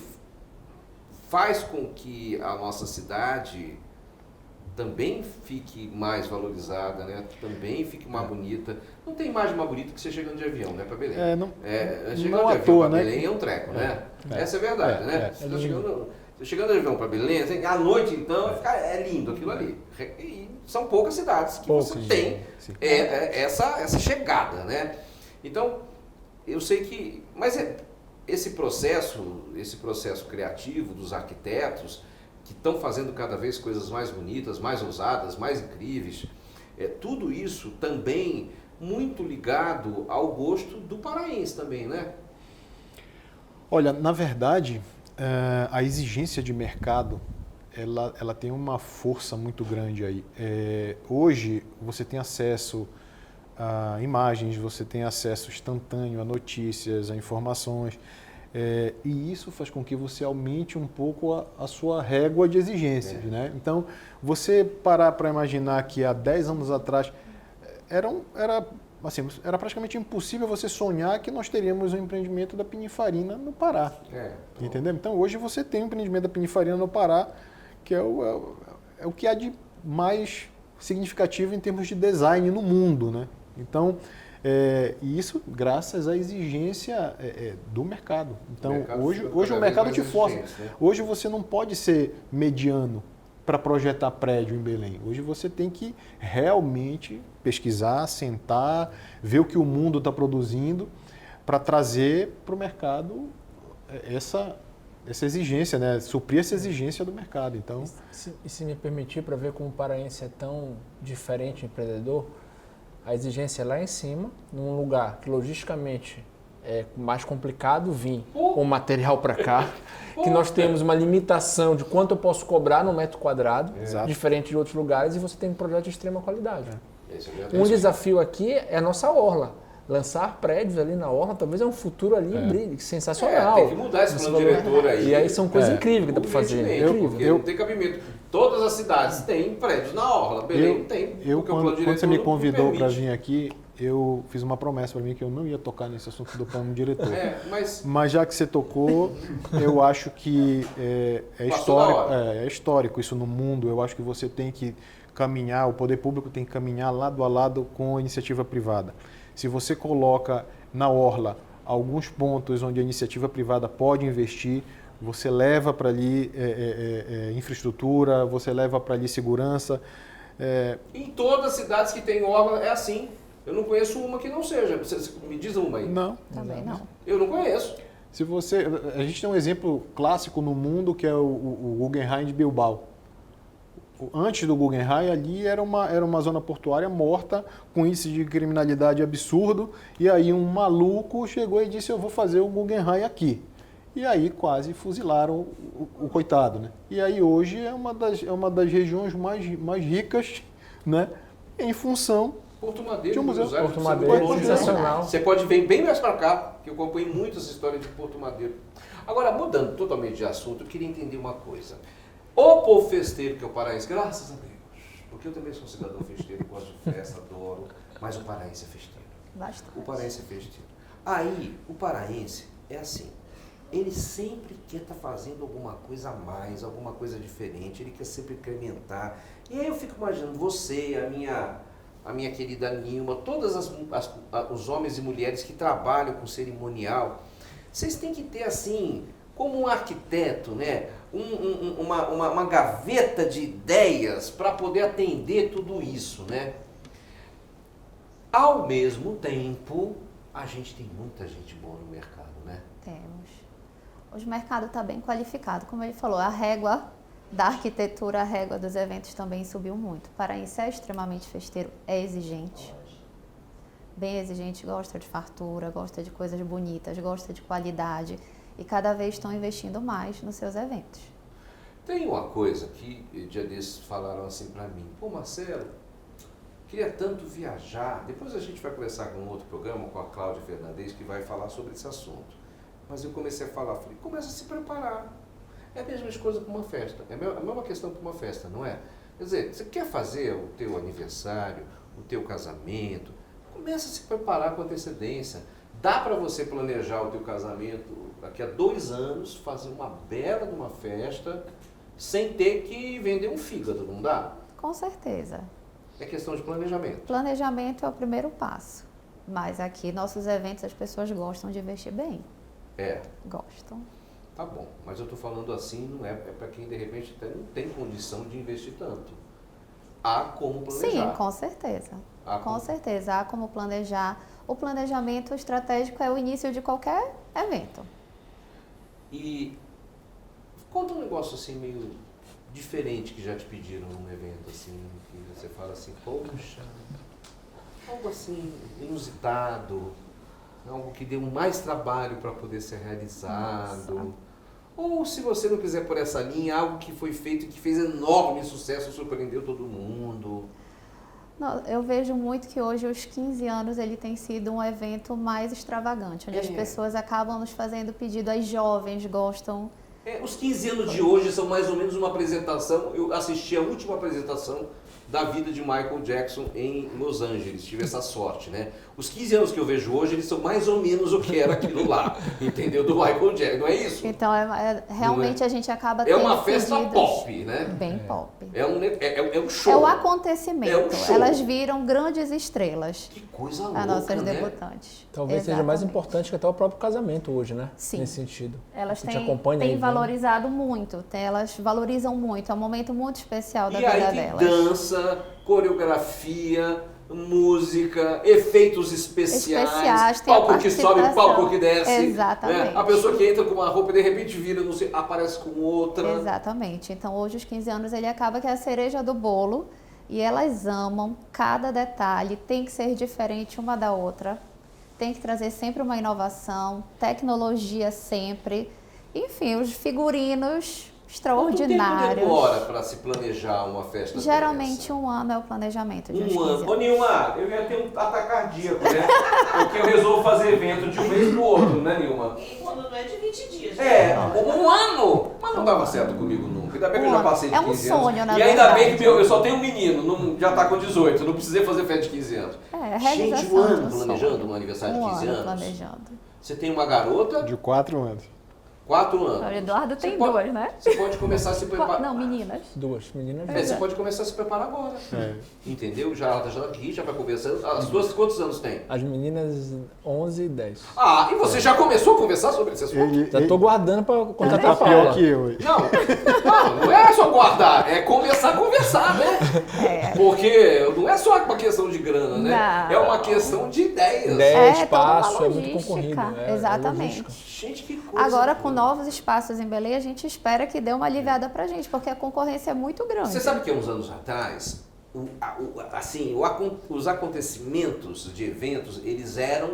Speaker 2: faz com que a nossa cidade também fique mais valorizada, né? Também fique mais bonita. Não tem imagem mais bonita que você chegando de avião, né, para Belém.
Speaker 7: Não
Speaker 2: chegando
Speaker 7: à
Speaker 2: de avião
Speaker 7: toa,
Speaker 2: para
Speaker 7: né?
Speaker 2: Belém é um treco, né? Essa é a verdade, né? Você tá chegando, Você chegando de avião para Belém, assim, à noite então é lindo aquilo ali. E são poucas cidades que você tem essa chegada, né? Então, eu sei que... Mas esse processo criativo dos arquitetos que estão fazendo cada vez coisas mais bonitas, mais ousadas, mais incríveis, tudo isso também muito ligado ao gosto do paraense também, né?
Speaker 7: Olha, na verdade, a exigência de mercado, ela tem uma força muito grande aí. Hoje, você tem acesso a imagens, você tem acesso instantâneo a notícias, a informações, e isso faz com que você aumente um pouco a sua régua de exigências, né? Então, você parar para imaginar que há 10 anos atrás era praticamente impossível você sonhar que nós teríamos um empreendimento da Pininfarina no Pará. Entendeu? Então, hoje você tem um empreendimento da Pininfarina no Pará, que é o que há de mais significativo em termos de design no mundo, né? Então, e isso graças à exigência do mercado. Então, hoje o mercado te força. Né? Hoje você não pode ser mediano para projetar prédio em Belém. Hoje você tem que realmente pesquisar, sentar, ver o que o mundo está produzindo para trazer para o mercado essa exigência, né? Suprir essa exigência do mercado. Então,
Speaker 5: e se me permitir, para ver como o paraense é tão diferente empreendedor, a exigência é lá em cima, num lugar que logisticamente é mais complicado vir com material para cá, que nós temos uma limitação de quanto eu posso cobrar no metro quadrado, diferente de outros lugares, e você tem um projeto de extrema qualidade. Um desafio aqui é a nossa orla. Lançar prédios ali na orla, talvez é um futuro ali sensacional.
Speaker 2: Tem que mudar esse plano diretor aí.
Speaker 5: E aí são coisas incríveis que dá para fazer.
Speaker 2: Porque não tem cabimento. Todas as cidades têm prédios na orla. Belém não tem.
Speaker 7: Quando você me convidou para vir aqui, eu fiz uma promessa para mim que eu não ia tocar nesse assunto do plano diretor. Mas já que você tocou, eu acho que é histórico isso no mundo. Eu acho que você tem que caminhar, o poder público tem que caminhar lado a lado com a iniciativa privada. Se você coloca na orla alguns pontos onde a iniciativa privada pode investir, você leva para ali infraestrutura, você leva para ali segurança.
Speaker 2: Em todas as cidades que tem orla é assim. Eu não conheço uma que não seja. Você me diz uma aí.
Speaker 7: Não.
Speaker 6: Também não.
Speaker 2: Eu não conheço.
Speaker 7: A gente tem um exemplo clássico no mundo que é o Guggenheim de Bilbao. Antes do Guggenheim, ali era uma zona portuária morta, com índice de criminalidade absurdo, e aí um maluco chegou e disse, eu vou fazer o Guggenheim aqui. E aí quase fuzilaram o coitado, né? E aí hoje é uma das regiões mais ricas, né? Em função
Speaker 2: Porto Madeiro,
Speaker 7: de um museu.
Speaker 5: Porto Madeiro, sensacional.
Speaker 2: Você pode vir bem mais para cá, que eu acompanho muito essa história de Porto Madeiro. Agora, mudando totalmente de assunto, eu queria entender uma coisa. O povo festeiro, que é o paraense, graças a Deus, porque eu também sou cidadão festeiro, gosto de festa, adoro, mas o paraense é festeiro.
Speaker 6: Bastante.
Speaker 2: O paraense é festeiro. Aí, o paraense é assim, ele sempre quer estar fazendo alguma coisa a mais, alguma coisa diferente, ele quer sempre incrementar. E aí eu fico imaginando você, a minha querida Nilma, todos os homens e mulheres que trabalham com cerimonial, vocês têm que ter assim, como um arquiteto, né? Uma gaveta de ideias para poder atender tudo isso, né? Ao mesmo tempo, a gente tem muita gente boa no mercado, né?
Speaker 6: Temos. Hoje o mercado está bem qualificado. Como ele falou, a régua da arquitetura, a régua dos eventos também subiu muito. O paraense é extremamente festeiro, é exigente. Bem exigente, gosta de fartura, gosta de coisas bonitas, gosta de qualidade. E cada vez estão investindo mais nos seus eventos.
Speaker 2: Tem uma coisa que dia desses falaram assim para mim, pô Marcelo, queria tanto viajar, depois a gente vai conversar com um outro programa, com a Cláudia Fernandes, que vai falar sobre esse assunto. Mas eu comecei a falar, falei, começa a se preparar. É a mesma coisa para uma festa, é a mesma questão para uma festa, não é? Quer dizer, você quer fazer o teu aniversário, o teu casamento, começa a se preparar com antecedência. Dá para você planejar o teu casamento daqui a 2 anos, fazer uma bela de uma festa, sem ter que vender um fígado, não dá?
Speaker 6: Com certeza.
Speaker 2: É questão de planejamento.
Speaker 6: Planejamento é o primeiro passo. Mas aqui, nossos eventos, as pessoas gostam de investir bem.
Speaker 2: É.
Speaker 6: Gostam.
Speaker 2: Tá bom, mas eu estou falando assim, não é para quem de repente até não tem condição de investir tanto. Há como planejar.
Speaker 6: Sim, com certeza.
Speaker 2: Há
Speaker 6: Com
Speaker 2: como-
Speaker 6: certeza, há como planejar. O planejamento estratégico é o início de qualquer evento.
Speaker 2: E conta um negócio assim meio diferente que já te pediram num evento assim, que você fala assim, poxa, algo assim inusitado, algo que deu mais trabalho para poder ser realizado.
Speaker 6: Nossa.
Speaker 2: Ou se você não quiser por essa linha, algo que foi feito e que fez enorme sucesso, surpreendeu todo mundo.
Speaker 6: Não, eu vejo muito que hoje os 15 anos ele tem sido um evento mais extravagante, onde as pessoas acabam nos fazendo pedido, as jovens gostam.
Speaker 2: Os 15 anos de hoje são mais ou menos uma apresentação, eu assisti a última apresentação da vida de Michael Jackson em Los Angeles, tive essa sorte, né? Os 15 anos que eu vejo hoje, eles são mais ou menos o que era aquilo lá, entendeu? Do Michael Jackson, não é isso?
Speaker 6: Então, realmente a gente acaba
Speaker 2: É
Speaker 6: tendo
Speaker 2: uma festa
Speaker 6: pedidos
Speaker 2: pop, né?
Speaker 6: bem pop.
Speaker 2: É um show.
Speaker 6: É o acontecimento.
Speaker 2: É um show.
Speaker 6: Elas viram grandes estrelas,
Speaker 2: Que coisa louca,
Speaker 6: as nossas
Speaker 2: né?
Speaker 6: debutantes.
Speaker 5: Talvez seja mais
Speaker 6: Exatamente.
Speaker 5: importante que até o próprio casamento hoje, né?
Speaker 6: Sim.
Speaker 5: Nesse sentido.
Speaker 6: Elas
Speaker 5: A gente
Speaker 6: têm,
Speaker 5: acompanha
Speaker 6: têm
Speaker 5: aí, né?
Speaker 6: valorizado muito, elas valorizam muito, é um momento muito especial da
Speaker 2: E
Speaker 6: vida
Speaker 2: aí tem
Speaker 6: delas.
Speaker 2: dança, coreografia, música, efeitos especiais,
Speaker 6: tem a
Speaker 2: palco que sobe,
Speaker 6: participação.
Speaker 2: palco que desce.
Speaker 6: Exatamente.
Speaker 2: Né? A pessoa que entra com uma roupa e de repente vira, não sei, aparece com outra.
Speaker 6: Exatamente. Então, hoje, os 15 anos, ele acaba que é a cereja do bolo e elas amam cada detalhe, tem que ser diferente uma da outra, tem que trazer sempre uma inovação, tecnologia sempre, enfim, os figurinos
Speaker 2: Quanto tempo
Speaker 6: extraordinários.
Speaker 2: demora para se planejar uma festa
Speaker 6: Geralmente
Speaker 2: dessa?
Speaker 6: um ano é o planejamento de uns 15
Speaker 2: Um ano.
Speaker 6: anos.
Speaker 2: Ô Nilma, eu ia ter um ataque cardíaco, né? Porque eu resolvo fazer evento de um mês pro outro, né Nilma?
Speaker 8: E quando não é de 20 dias.
Speaker 2: É, um ano! Mas não dava certo comigo nunca. Ainda bem que eu já passei de
Speaker 6: É um
Speaker 2: 15 anos.
Speaker 6: sonho, na
Speaker 2: E ainda bem
Speaker 6: verdade.
Speaker 2: que eu só tenho um menino, já tá com 18, não precisei fazer festa de 15 anos.
Speaker 6: É,
Speaker 2: Gente,
Speaker 6: realização
Speaker 2: um ano
Speaker 6: de um
Speaker 2: planejando
Speaker 6: sonho.
Speaker 2: um aniversário de
Speaker 6: Um
Speaker 2: 15
Speaker 6: ano
Speaker 2: anos?
Speaker 6: planejando.
Speaker 2: Você tem uma garota,
Speaker 7: De 4 anos.
Speaker 2: 4
Speaker 6: O
Speaker 2: anos.
Speaker 6: Eduardo tem
Speaker 2: pode-
Speaker 6: duas, né?
Speaker 2: Você pode começar a se preparar.
Speaker 6: Não, meninas.
Speaker 5: Duas meninas.
Speaker 2: Você pode começar a se preparar agora.
Speaker 7: É.
Speaker 2: Entendeu? Já aqui, já vai conversando. As duas, quantos anos tem?
Speaker 5: As meninas 11 e 10.
Speaker 2: Ah, e você já começou a conversar sobre esse assunto?
Speaker 5: Já tô guardando pra contratar
Speaker 7: tá
Speaker 5: a
Speaker 7: pior
Speaker 5: Paula.
Speaker 7: que eu.
Speaker 2: Não é só guardar, é começar a conversar, né? Porque não é só uma questão de grana, né?
Speaker 6: Não.
Speaker 2: É uma questão de ideias.
Speaker 5: Ideia,
Speaker 6: toda
Speaker 5: espaço,
Speaker 6: uma
Speaker 5: é muito
Speaker 6: logística.
Speaker 5: concorrido.
Speaker 6: Exatamente.
Speaker 5: logística.
Speaker 2: Gente, que coisa.
Speaker 6: Agora, com
Speaker 2: boa.
Speaker 6: novos espaços em Belém, a gente espera que dê uma aliviada pra gente, porque a concorrência é muito grande.
Speaker 2: Você sabe que há uns anos atrás, os acontecimentos de eventos, eles eram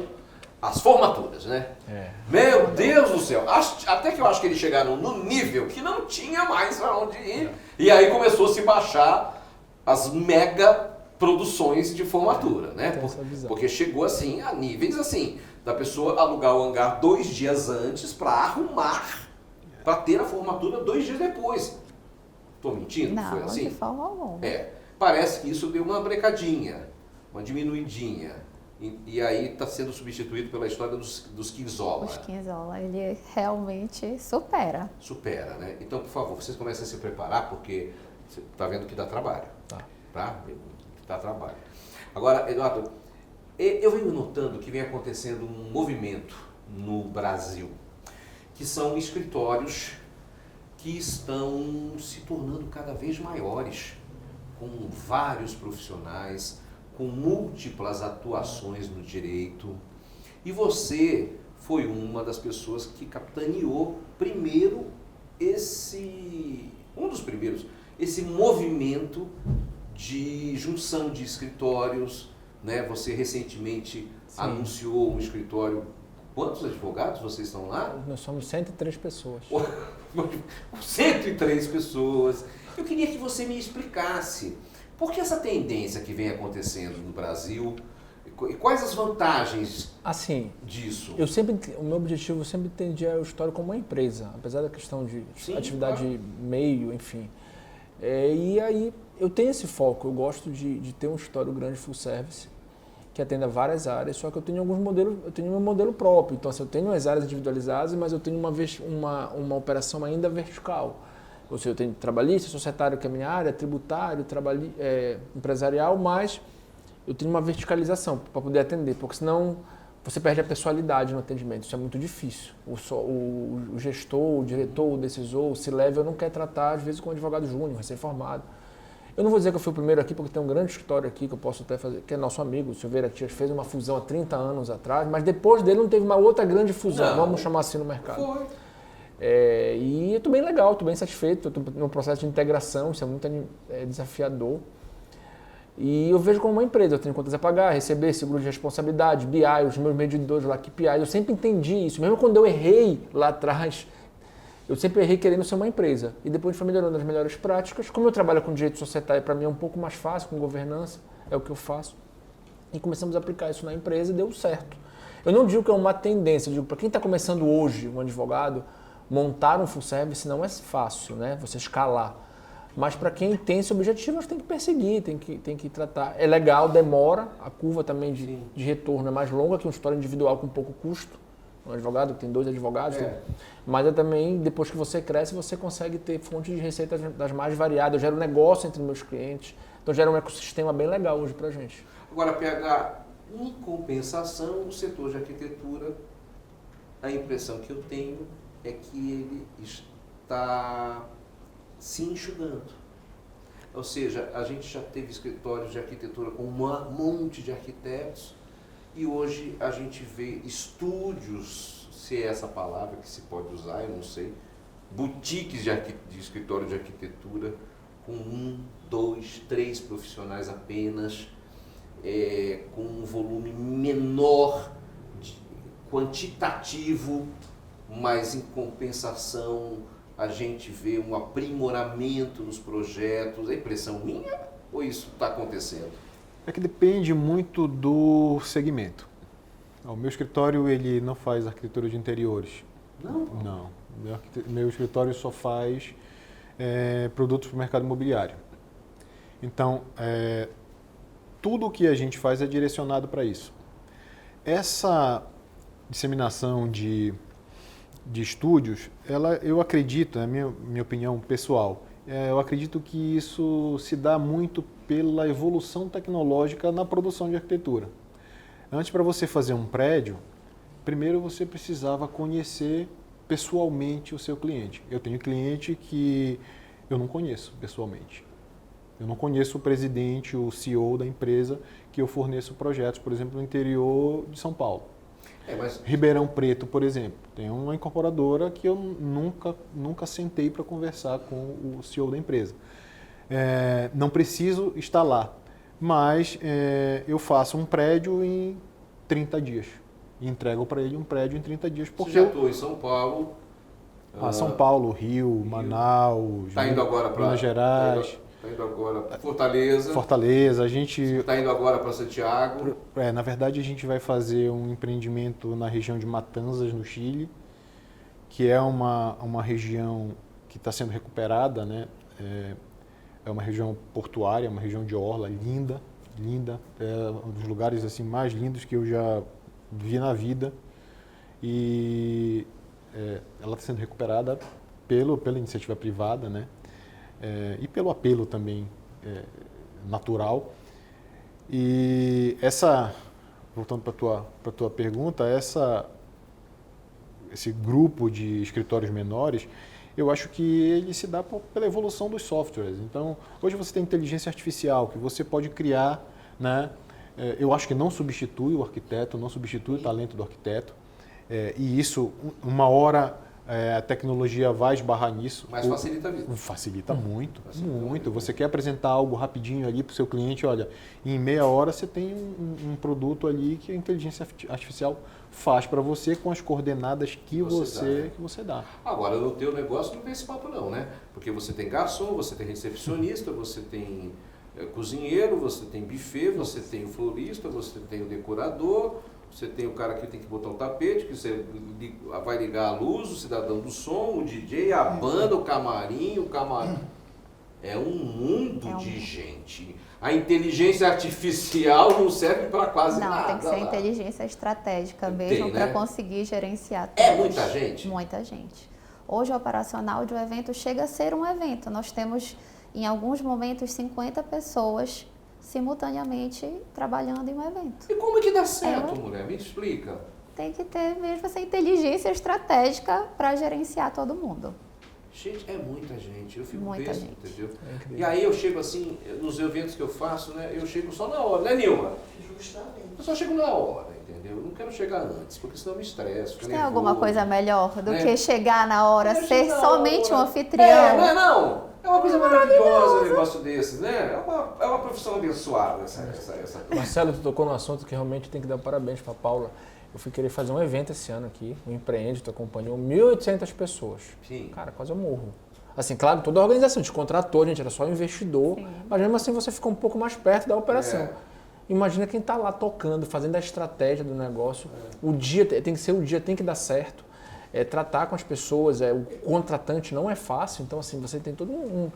Speaker 2: as formaturas, né?
Speaker 5: É.
Speaker 2: Meu Deus do céu! Até que eu acho que eles chegaram no nível que não tinha mais pra onde ir. E aí começou a se baixar as mega produções de formatura, né?
Speaker 5: Tem essa visão.
Speaker 2: Porque chegou assim a níveis assim, da pessoa alugar o hangar 2 dias antes pra arrumar, pra ter a formatura 2 dias depois. Tô mentindo?
Speaker 6: Não,
Speaker 2: Foi assim?
Speaker 6: de forma alguma.
Speaker 2: Parece que isso deu uma brecadinha, uma diminuidinha. E aí está sendo substituído pela história dos Quinzola.
Speaker 6: Os 15 ele realmente supera.
Speaker 2: Supera, né? Então, por favor, vocês comecem a se preparar, porque você está vendo que dá trabalho. Tá? Dá trabalho. Agora, Eduardo, eu venho notando que vem acontecendo um movimento no Brasil, que são escritórios que estão se tornando cada vez maiores, com vários profissionais, com múltiplas atuações no direito. E você foi uma das pessoas que capitaneou primeiro um dos primeiros, esse movimento de junção de escritórios, né? Você recentemente anunciou um escritório. Quantos advogados vocês estão lá?
Speaker 5: Nós somos 103 pessoas.
Speaker 2: 103 pessoas. Eu queria que você me explicasse por que essa tendência que vem acontecendo no Brasil e quais as vantagens
Speaker 5: Assim,
Speaker 2: disso?
Speaker 5: o meu objetivo eu sempre entendi a história como uma empresa, apesar da questão de
Speaker 2: Sim,
Speaker 5: atividade
Speaker 2: claro.
Speaker 5: meio, enfim. E aí eu tenho esse foco, eu gosto de ter um escritório grande full service, que atenda várias áreas, só que eu tenho alguns modelos, eu tenho meu modelo próprio. Então, assim, eu tenho as áreas individualizadas, mas eu tenho uma operação ainda vertical. Ou seja, eu tenho trabalhista, societário, que é a minha área, tributário, empresarial, mas eu tenho uma verticalização para poder atender, porque senão você perde a pessoalidade no atendimento. Isso é muito difícil. O gestor, o diretor, o decisor, o C-level não quer tratar, às vezes, com um advogado júnior, recém-formado. Eu não vou dizer que eu fui o primeiro aqui, porque tem um grande escritório aqui que eu posso até fazer, que é nosso amigo, o Silveira Tias, fez uma fusão há 30 anos atrás, mas depois dele não teve uma outra grande fusão, vamos chamar assim, no mercado.
Speaker 2: Foi.
Speaker 5: E eu estou bem legal, estou bem satisfeito, estou num processo de integração, isso é muito desafiador. E eu vejo como uma empresa, eu tenho contas a pagar, receber seguro de responsabilidade, BI, os meus medidores lá, KPIs, eu sempre entendi isso. Mesmo quando eu errei lá atrás, eu sempre errei querendo ser uma empresa. E depois foi melhorando as melhores práticas. Como eu trabalho com direito societário, para mim é um pouco mais fácil, com governança, é o que eu faço. E começamos a aplicar isso na empresa e deu certo. Eu não digo que é uma tendência, eu digo para quem está começando hoje, um advogado, montar um full service não é fácil, né? Você escalar. Mas para quem tem esse objetivo, tem que perseguir, tem que tratar. É legal, demora, a curva também de retorno é mais longa que uma história individual com pouco custo. Um advogado que tem 2 advogados, mas é também, depois que você cresce, você consegue ter fontes de receita das mais variadas. Eu gero negócio entre meus clientes, então gera um ecossistema bem legal hoje para a gente.
Speaker 2: Agora, PH, em compensação, o setor de arquitetura, a impressão que eu tenho é que ele está se enxugando. Ou seja, a gente já teve escritórios de arquitetura com um monte de arquitetos e hoje a gente vê estúdios, se é essa palavra que se pode usar, eu não sei, boutiques de escritório de arquitetura com 1, 2, 3 profissionais apenas, com um volume menor, quantitativo, mas em compensação a gente vê um aprimoramento nos projetos. É impressão minha ou isso está acontecendo?
Speaker 7: É que depende muito do segmento. O meu escritório ele não faz arquitetura de interiores.
Speaker 2: Não?
Speaker 7: Não. Meu escritório só faz produtos para o mercado imobiliário. Então, tudo o que a gente faz é direcionado para isso. Essa disseminação de estúdios, eu acredito, é a minha opinião pessoal, eu acredito que isso se dá muito pela evolução tecnológica na produção de arquitetura. Antes, para você fazer um prédio, primeiro você precisava conhecer pessoalmente o seu cliente. Eu tenho cliente que eu não conheço pessoalmente. Eu não conheço o presidente, o CEO da empresa que eu forneço projetos, por exemplo, no interior de São Paulo. Ribeirão Preto, por exemplo, tem uma incorporadora que eu nunca sentei para conversar com o CEO da empresa. Não preciso estar lá, mas eu faço um prédio em 30 dias e entrego para ele um prédio em 30 dias. Porque
Speaker 2: você já estou em São Paulo?
Speaker 7: São Paulo, Rio, Manaus,
Speaker 2: está indo agora para
Speaker 7: Minas Gerais.
Speaker 2: Está indo agora para Fortaleza.
Speaker 7: Fortaleza, a gente...
Speaker 2: Está indo agora para Santiago.
Speaker 7: Na verdade, a gente vai fazer um empreendimento na região de Matanzas, no Chile, que é uma região que está sendo recuperada, né? É uma região portuária, uma região de orla, linda, linda. É um dos lugares assim, mais lindos que eu já vi na vida. E ela está sendo recuperada pela iniciativa privada, né? E pelo apelo também natural. E voltando para a tua pergunta, esse grupo de escritórios menores, eu acho que ele se dá pela evolução dos softwares. Então, hoje você tem inteligência artificial, que você pode criar, né? Eu acho que não substitui o arquiteto, não substitui o talento do arquiteto. E isso, uma hora... a tecnologia vai esbarrar nisso.
Speaker 2: Mas facilita a vida.
Speaker 7: Facilita muito, muito. Você quer apresentar algo rapidinho ali para o seu cliente, olha, em meia hora você tem um produto ali que a inteligência artificial faz para você com as coordenadas que você dá.
Speaker 2: Agora, no teu negócio não tem esse papo não, né? Porque você tem garçom, você tem recepcionista, você tem cozinheiro, você tem buffet, você tem o florista, você tem o decorador... Você tem o cara que tem que botar o tapete, que você vai ligar a luz, o cidadão do som, o DJ, a banda, o camarim. É um mundo de gente. A inteligência artificial não serve para quase nada.
Speaker 6: Não, tem que ser inteligência estratégica mesmo para conseguir gerenciar tudo.
Speaker 2: É muita gente?
Speaker 6: Muita gente. Hoje o operacional de um evento chega a ser um evento. Nós temos, em alguns momentos, 50 pessoas simultaneamente trabalhando em um evento.
Speaker 2: E como é que dá certo, mulher? Me explica.
Speaker 6: Tem que ter mesmo essa inteligência estratégica para gerenciar todo mundo.
Speaker 2: Gente, é muita gente. Eu fico
Speaker 6: Muita
Speaker 2: besta,
Speaker 6: gente.
Speaker 2: entendeu?
Speaker 5: É incrível.
Speaker 2: E aí eu chego assim, nos eventos que eu faço, né? Eu chego só na hora, né, Nilma?
Speaker 8: Justamente.
Speaker 2: Eu só chego na hora, entendeu? Eu não quero chegar antes, porque senão eu me estresso. fico
Speaker 6: Tem
Speaker 2: nervoso.
Speaker 6: alguma coisa melhor do
Speaker 2: né?
Speaker 6: que chegar na hora,
Speaker 2: Eu
Speaker 6: ser
Speaker 2: chego na
Speaker 6: somente um
Speaker 2: hora.
Speaker 6: anfitrião?
Speaker 2: É, não. É uma coisa maravilhosa um negócio desses, né? É uma profissão abençoada essa.
Speaker 5: Marcelo, tu tocou no assunto que realmente tem que dar parabéns para a Paula. Eu fui querer fazer um evento esse ano aqui, o Empreende, tu acompanhou 1.800 pessoas.
Speaker 2: Sim.
Speaker 5: Cara, quase eu morro. Assim, claro, toda a organização te contratou, a gente era só investidor, mas mesmo assim você fica um pouco mais perto da operação.
Speaker 2: É.
Speaker 5: Imagina quem está lá tocando, fazendo a estratégia do negócio. O dia tem que ser o dia, tem que dar certo. Tratar com as pessoas, o contratante não é fácil, então assim, você tem todo um...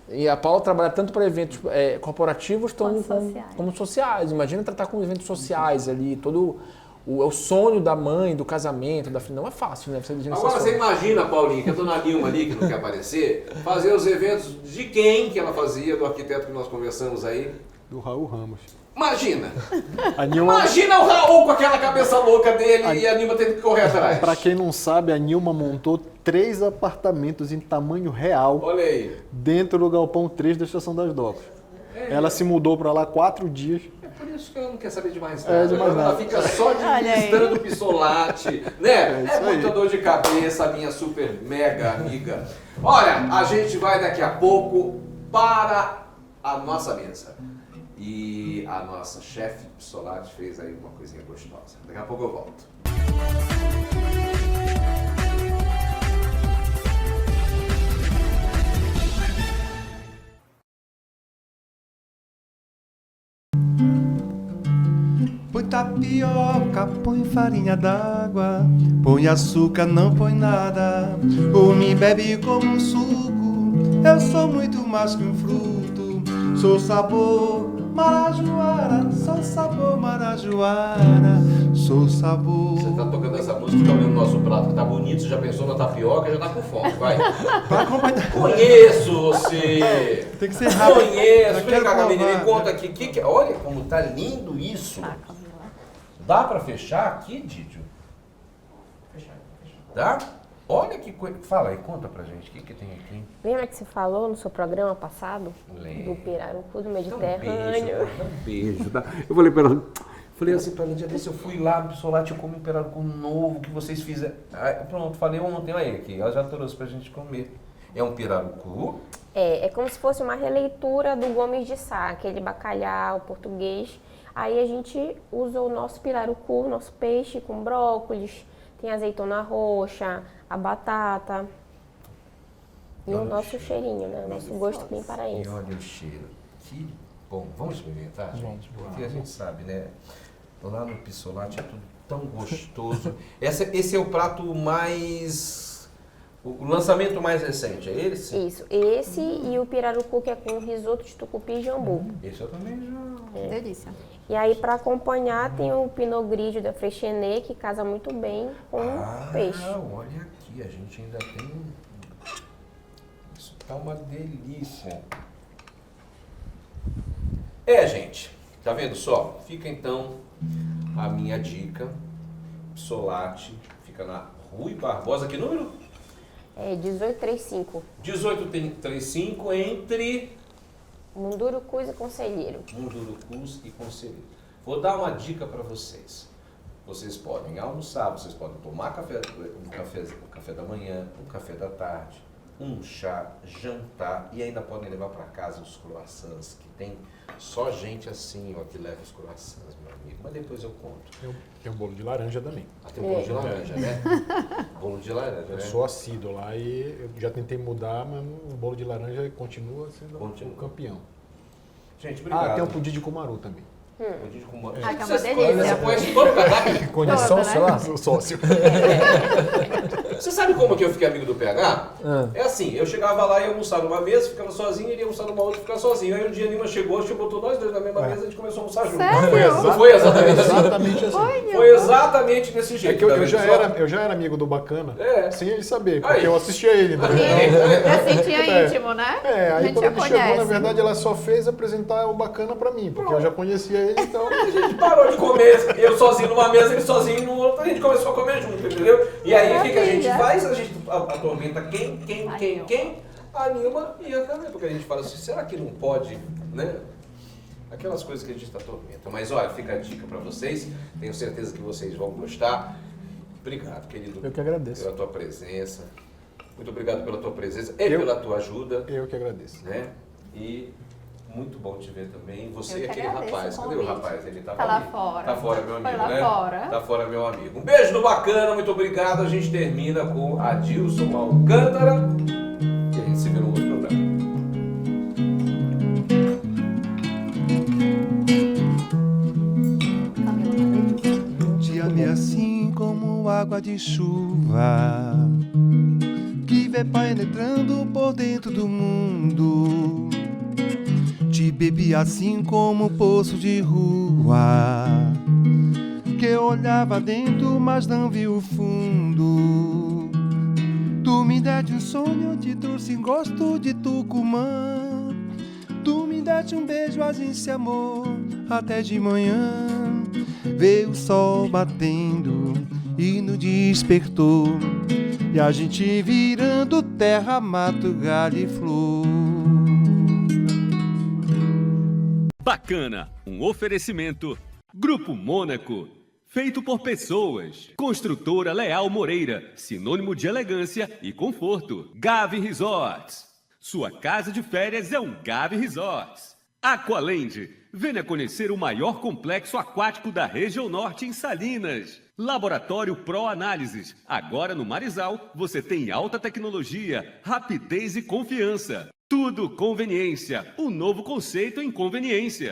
Speaker 5: E a Paula trabalha tanto para eventos corporativos como sociais. Imagina tratar com eventos sociais ali, todo o sonho da mãe, do casamento, da filha. Não é fácil, né?
Speaker 2: Agora você imagina, Paulinho, que a dona Nilma ali, que não quer aparecer, fazer os eventos de quem que ela fazia, do arquiteto que nós conversamos aí.
Speaker 7: Do Raul Ramos.
Speaker 2: Imagina!
Speaker 7: A Nilma,
Speaker 2: Imagina o Raul com aquela cabeça louca dele e a Nilma tendo que correr atrás.
Speaker 7: para quem não sabe, a Nilma montou 3 apartamentos em tamanho real
Speaker 2: Olha aí.
Speaker 7: dentro do galpão 3 da Estação das Docas. Ela se mudou para lá 4 dias.
Speaker 2: É por isso que ela não quer saber de mais nada.
Speaker 7: De mais
Speaker 2: Ela
Speaker 7: nada.
Speaker 2: fica só administrando o pissolate, né?
Speaker 7: isso
Speaker 2: É muita
Speaker 7: aí.
Speaker 2: dor de cabeça, minha super mega amiga. Olha, a gente vai daqui a pouco para a nossa mesa. E a nossa chefe pissolate fez aí uma coisinha gostosa. Daqui a pouco eu volto.
Speaker 4: Põe tapioca, põe farinha d'água, põe açúcar, não põe nada. Ou me bebe como um suco, eu sou muito mais que um fruto. Sou sabor marajoara, sou sabor marajoara, sou sabor.
Speaker 2: Você tá tocando essa música, tá olhando o nosso prato que tá bonito, você já pensou na tapioca, já tá com fome, vai.
Speaker 4: Pra acompanhar.
Speaker 2: Conheço você!
Speaker 4: Tem que ser rápido.
Speaker 2: Conheço!
Speaker 4: Eu
Speaker 2: Vem
Speaker 4: quero
Speaker 2: cá, Camila,
Speaker 4: provar.
Speaker 2: me conta aqui. Olha como tá lindo isso! Dá pra fechar aqui, Didio? Dá? Olha que coisa. Fala aí, conta pra gente, o que tem aqui?
Speaker 3: Lembra que você falou no seu programa passado?
Speaker 2: Lembro.
Speaker 3: Do pirarucu do
Speaker 2: Dá um
Speaker 3: Mediterrâneo.
Speaker 2: beijo. Eu falei pra ela, assim pra ela, um dia desse eu fui lá no Pissolate, eu comi um pirarucu novo que vocês fizeram. Aí, pronto, falei ontem, olha aqui, ela já trouxe pra gente comer. É um pirarucu?
Speaker 3: É como se fosse uma releitura do Gomes de Sá, aquele bacalhau português. Aí a gente usa o nosso pirarucu, nosso peixe com brócolis, tem azeitona roxa, a batata e o nosso cheirinho, né? O nosso gosto bem
Speaker 2: E
Speaker 3: paraense.
Speaker 2: olha o cheiro. Que bom. Vamos experimentar, gente? Porque a gente sabe, né? Lá no Pissolate é tudo tão gostoso. Esse é o prato mais... O lançamento mais recente, é esse?
Speaker 3: Isso, esse e o pirarucu que é com risoto de tucupi e jambu.
Speaker 2: Esse eu também já...
Speaker 6: Delícia.
Speaker 3: E aí para acompanhar tem o pinot grigio da Freixenet, que casa muito bem com o peixe.
Speaker 2: Olha aqui, a gente ainda tem... Isso tá uma delícia. Gente, tá vendo só? Fica então a minha dica. Pissolate, fica na Rui Barbosa, que número?
Speaker 3: 1835,
Speaker 2: 1835, entre
Speaker 3: Mundurucus e Conselheiro.
Speaker 2: Mundurucus e Conselheiro. Vou dar uma dica para vocês. Vocês podem almoçar, vocês podem tomar um café da manhã, um café da tarde, um chá, jantar e ainda podem levar para casa os croissants, que tem só gente assim, ó, que leva os croissants, meu amigo. Mas depois eu conto.
Speaker 9: Tem um bolo de laranja também.
Speaker 2: Tem um bolo de laranja, né? Bolo de laranja,
Speaker 9: Eu
Speaker 2: né?
Speaker 9: sou assíduo lá e eu já tentei mudar, mas o bolo de laranja continua sendo o campeão.
Speaker 2: Gente, obrigado.
Speaker 9: Tem um pudim de cumaru também.
Speaker 2: Pudim de cumaru.
Speaker 6: Ah, que é uma
Speaker 2: Vocês
Speaker 6: delícia.
Speaker 2: conhecem todo o cardápio?
Speaker 5: Conhece sócio lá?
Speaker 9: Sou sócio.
Speaker 2: Você sabe como que eu fiquei amigo do PH?
Speaker 5: Ah.
Speaker 2: É assim, eu chegava lá e ia almoçar numa mesa, ficava sozinho, ele ia almoçar numa outra e ficava sozinho. Aí um dia a Nima chegou botou nós dois na mesma mesa e a gente começou a almoçar junto.
Speaker 6: Sério?
Speaker 2: Não foi exatamente assim?
Speaker 9: Exatamente assim.
Speaker 2: Foi exatamente desse
Speaker 9: É
Speaker 2: jeito.
Speaker 9: que eu
Speaker 2: tá vendo
Speaker 9: já
Speaker 2: só?
Speaker 9: era amigo do Bacana,
Speaker 2: É.
Speaker 9: sem ele saber, porque
Speaker 2: Aí.
Speaker 9: eu assistia ele. Né?
Speaker 6: Já sentia
Speaker 9: É.
Speaker 6: íntimo, né?
Speaker 9: É,
Speaker 6: A
Speaker 9: aí
Speaker 6: gente
Speaker 9: quando
Speaker 6: já
Speaker 9: ele chegou, na
Speaker 6: conhece.
Speaker 9: verdade, ela só fez apresentar o Bacana pra mim, porque eu já conhecia ele, então...
Speaker 2: A gente parou de comer, eu sozinho numa mesa, ele sozinho no outro, a gente começou a comer junto, entendeu? E aí o que a gente
Speaker 6: Maravilha.
Speaker 2: faz? A gente atormenta quem? Anima e acaba. Porque a gente fala assim, será que não pode, né? Aquelas coisas que a gente atormenta. Mas olha, fica a dica pra vocês, tenho certeza que vocês vão gostar. Obrigado, querido.
Speaker 5: Eu que agradeço.
Speaker 2: Pela tua presença. Muito obrigado pela tua presença e
Speaker 9: Eu-
Speaker 2: pela tua ajuda,
Speaker 9: Eu que agradeço.
Speaker 2: né? E muito bom te ver também. Você
Speaker 6: Eu
Speaker 2: e
Speaker 6: que
Speaker 2: aquele
Speaker 6: agradeço
Speaker 2: rapaz.
Speaker 6: o
Speaker 2: Cadê o
Speaker 6: convite.
Speaker 2: rapaz? Ele tava
Speaker 6: Tá lá
Speaker 2: ali.
Speaker 6: fora.
Speaker 2: Tá fora, meu amigo,
Speaker 6: Foi lá
Speaker 2: né?
Speaker 6: fora.
Speaker 2: Tá fora, meu amigo. Um beijo do Bacana, muito obrigado. A gente termina com Adilson Alcântara e a gente se vê no outro programa.
Speaker 4: Te amei assim como água de chuva que vai penetrando por dentro do mundo. Te bebi assim como poço de rua que eu olhava dentro, mas não vi o fundo. Tu me deste um sonho, te trouxe gosto de Tucumã. Tu me deste um beijo, assim esse amor até de manhã. Veio o sol batendo e nos despertou, e a gente virando terra, mato, galho e flor.
Speaker 1: Bacana, um oferecimento. Grupo Mônaco, feito por pessoas. Construtora Leal Moreira, sinônimo de elegância e conforto. Gavi Resorts, sua casa de férias é um Gavi Resorts. Aqualand, venha conhecer o maior complexo aquático da região norte em Salinas. Laboratório Pro Análises, agora no Marizal você tem alta tecnologia, rapidez e confiança. Tudo conveniência, o novo conceito em conveniência.